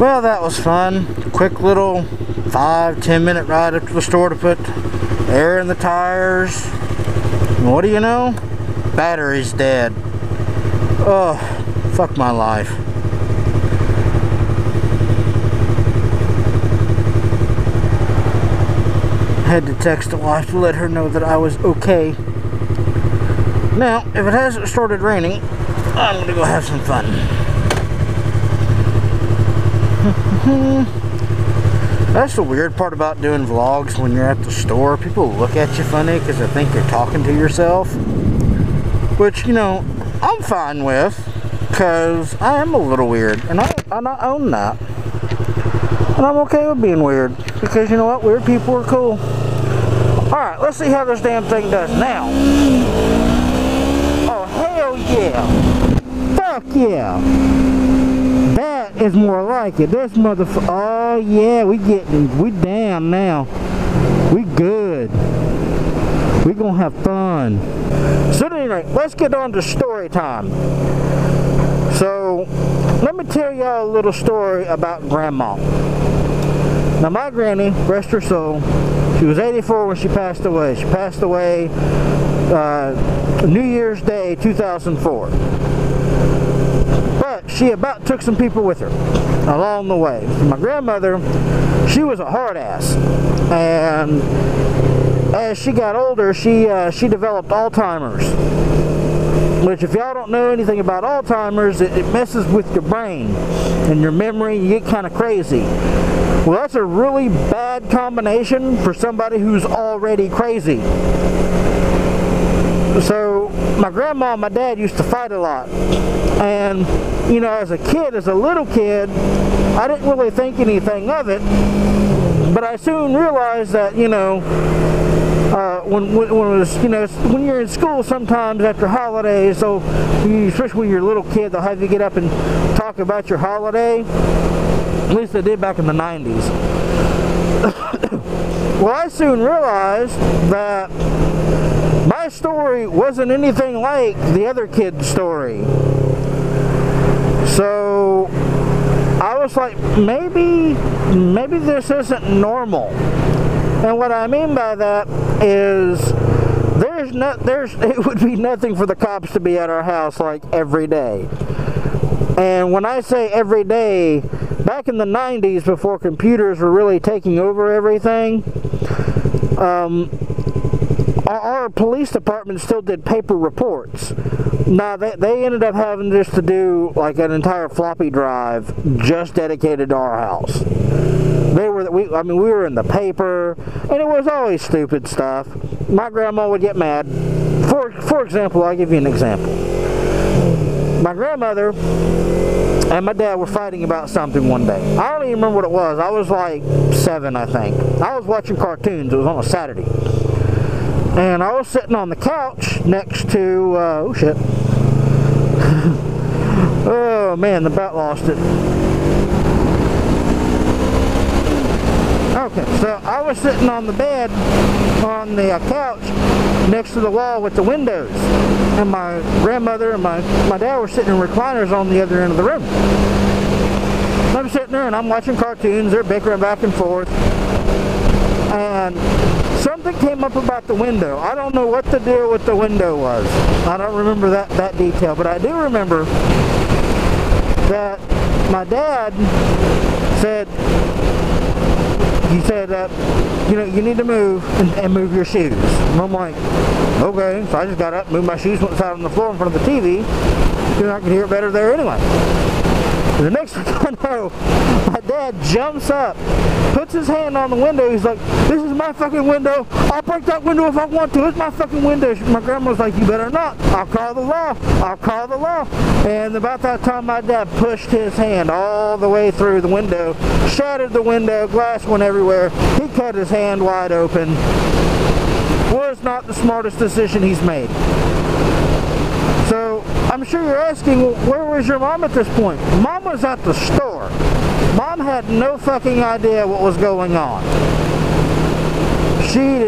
Well, that was fun. Quick little 5-10 minute ride up to the store to put air in the tires. And what do you know? Battery's dead. Oh, fuck my life. Had to text the wife to let her know that I was okay. Now, if it hasn't started raining, I'm gonna go have some fun. That's the weird part about doing vlogs when you're at the store. People look at you funny because they think you're talking to yourself. Which, you know, I'm fine with, because I am a little weird. And I own that. And I'm okay with being weird. Because, you know what? Weird people are cool. Alright, let's see how this damn thing does now. Oh, hell yeah. Fuck yeah. That is more like it. This motherfucker. Oh yeah, we down now. We good. We gonna have fun. So anyway, let's get on to story time. So let me tell y'all a little story about Grandma. Now my granny, rest her soul, she was 84 when she passed away. She passed away New Year's Day 2004. But she about took some people with her along the way. My grandmother, she was a hard ass, and as she got older, she developed Alzheimer's. Which, if y'all don't know anything about Alzheimer's, it messes with your brain and your memory. You get kind of crazy. Well, that's a really bad combination for somebody who's already crazy. So my grandma and my dad used to fight a lot, and you know, as a little kid, I didn't really think anything of it, but I soon realized that, you know, when you're in school sometimes after holidays, so especially when you're a little kid, they'll have you get up and talk about your holiday. At least they did back in the 90s. Well, I soon realized that my story wasn't anything like the other kid's story. So I was like, maybe this isn't normal. And what I mean by that is it would be nothing for the cops to be at our house like every day. And when I say every day, back in the 90s, before computers were really taking over everything, our police department still did paper reports. Now, they ended up having just to do like an entire floppy drive just dedicated to our house. We were in the paper, and it was always stupid stuff. My grandma would get mad. For example, I'll give you an example. My grandmother and my dad were fighting about something one day. I don't even remember what it was. I was like 7, I think. I was watching cartoons. It was on a Saturday. And I was sitting on the couch next to, oh shit. Oh man, the bat lost it. Okay, so I was sitting on the bed, on the couch, next to the wall with the windows. And my grandmother and my dad were sitting in recliners on the other end of the room. I'm sitting there and I'm watching cartoons. They're bickering back and forth. And something came up about the window. I don't know what the deal with the window was. I don't remember that detail, but I do remember that my dad said, you know, you need to move and move your shoes. And I'm like, okay. So I just got up, moved my shoes, went out on the floor in front of the TV, because I could hear it better there anyway. The next thing I know, my dad jumps up, puts his hand on the window. He's like, this is my fucking window. I'll break that window if I want to. It's my fucking window. My grandma was like, you better not. I'll call the law. I'll call the law. And about that time, my dad pushed his hand all the way through the window, shattered the window, glass went everywhere. He cut his hand wide open. Was not the smartest decision he's made. So, I'm sure you're asking, well, where was your mom at this point? Mom was at the store. Mom had no fucking idea what was going on. She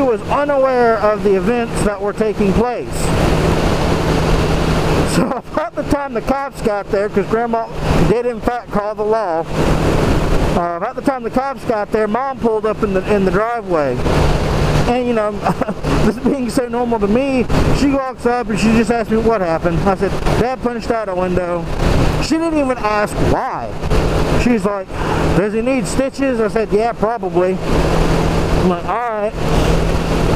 was unaware of the events that were taking place. So about the time the cops got there, because Grandma did in fact call the law, about the time the cops got there, Mom pulled up in the driveway. And you know, this being so normal to me, she walks up and she just asked me what happened. I said, Dad punched out a window. She didn't even ask why. She's like, does he need stitches? I said, yeah, probably. I'm like, alright.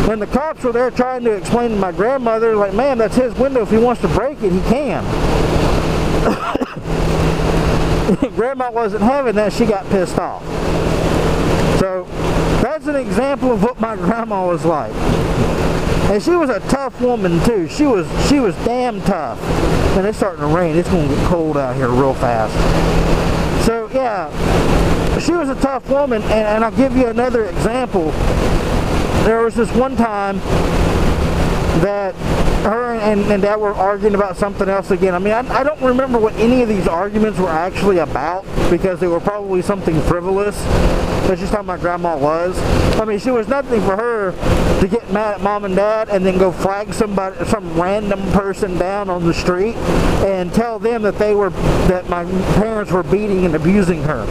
When the cops were there trying to explain to my grandmother, like, man, that's his window. If he wants to break it, he can. Grandma wasn't having that. She got pissed off. So that's an example of what my grandma was like. And she was a tough woman too. She was damn tough. And it's starting to rain. It's going to get cold out here real fast. So yeah, she was a tough woman. And I'll give you another example. There was this one time that her and Dad were arguing about something else again. I mean, I don't remember what any of these arguments were actually about, because they were probably something frivolous. That's just how my grandma was. I mean, she was nothing for her to get mad at Mom and Dad and then go flag some random person down on the street and tell them that my parents were beating and abusing her.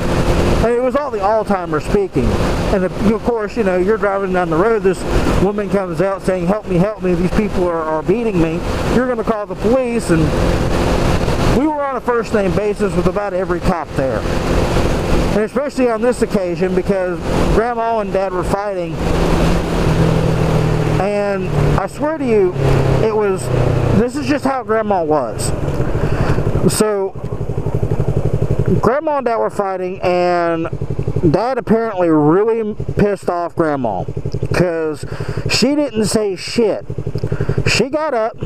And it was all the Alzheimer's speaking. And of course, you know, you're driving down the road, this woman comes out saying, help me, these people are beating me. You're going to call the police. And we were on a first name basis with about every cop there. And especially on this occasion, because Grandma and Dad were fighting. And I swear to you, this is just how Grandma was. So Grandma and Dad were fighting, and Dad apparently really pissed off Grandma because she didn't say shit. She got up,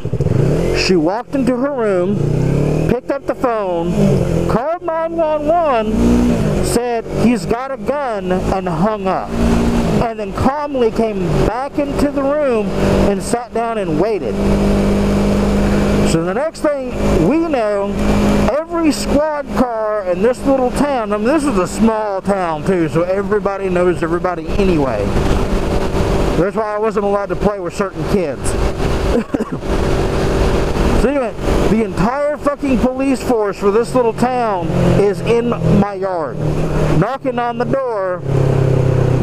she walked into her room, picked up the phone, called 911, said he's got a gun, and hung up. And then calmly came back into the room and sat down and waited. So the next thing we know, every squad car in this little town, I mean, this is a small town too, so everybody knows everybody anyway. That's why I wasn't allowed to play with certain kids. So anyway, the entire fucking police force for this little town is in my yard, knocking on the door,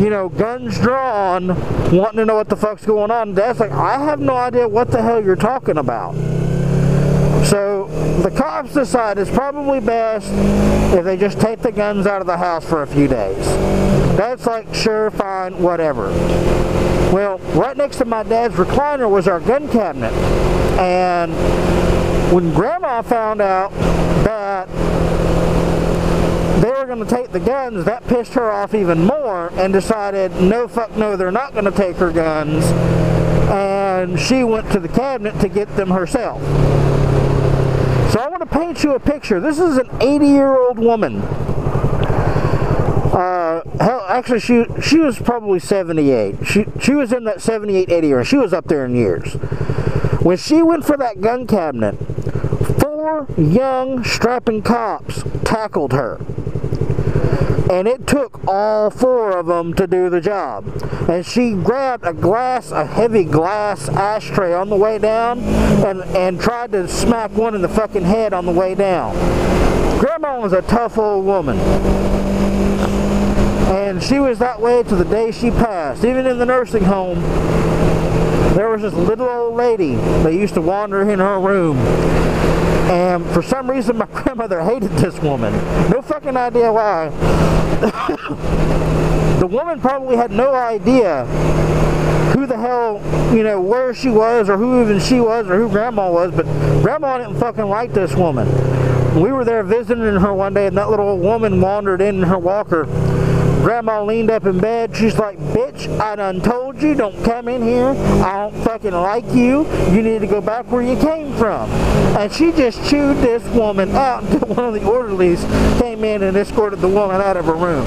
you know, guns drawn, wanting to know what the fuck's going on. Dad's like, I have no idea what the hell you're talking about. So the cops decide it's probably best if they just take the guns out of the house for a few days. Dad's like, sure, fine, whatever. Well, right next to my dad's recliner was our gun cabinet. And when Grandma found out that they were going to take the guns, that pissed her off even more, and decided, no, fuck no, they're not going to take her guns. And she went to the cabinet to get them herself. So I want to paint you a picture. This is an 80-year-old woman. Hell, actually, she was probably 78. She was in that 78, 80 range. She was up there in years. When she went for that gun cabinet, 4 young, strapping cops tackled her. And it took all 4 of them to do the job. And she grabbed a heavy glass ashtray on the way down and tried to smack one in the fucking head on the way down. Grandma was a tough old woman. And she was that way to the day she passed. Even in the nursing home, there was this little old lady that used to wander in her room. And for some reason, my grandmother hated this woman. No fucking idea why. The woman probably had no idea who the hell, you know, where she was, or who even she was, or who Grandma was, but Grandma didn't fucking like this woman. We were there visiting her one day, and that little old woman wandered in her walker. Grandma leaned up in bed. She's like, bitch, I done told you, don't come in here. I don't fucking like you. You need to go back where you came from. And she just chewed this woman out until one of the orderlies came in and escorted the woman out of her room.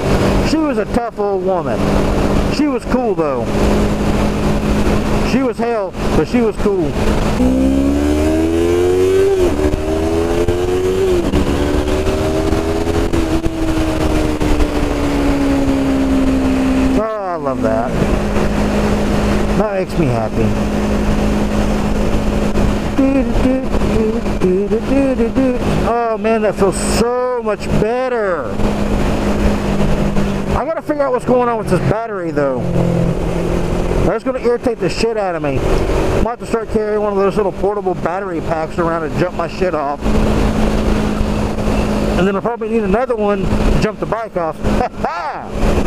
She was a tough old woman. She was cool though. She was hell, but she was cool. I love that. That makes me happy. man, that feels so much better. I gotta figure out what's going on with this battery though. That's gonna irritate the shit out of me. I might have to start carrying one of those little portable battery packs around to jump my shit off. And then I'll probably need another one to jump the bike off. Ha ha!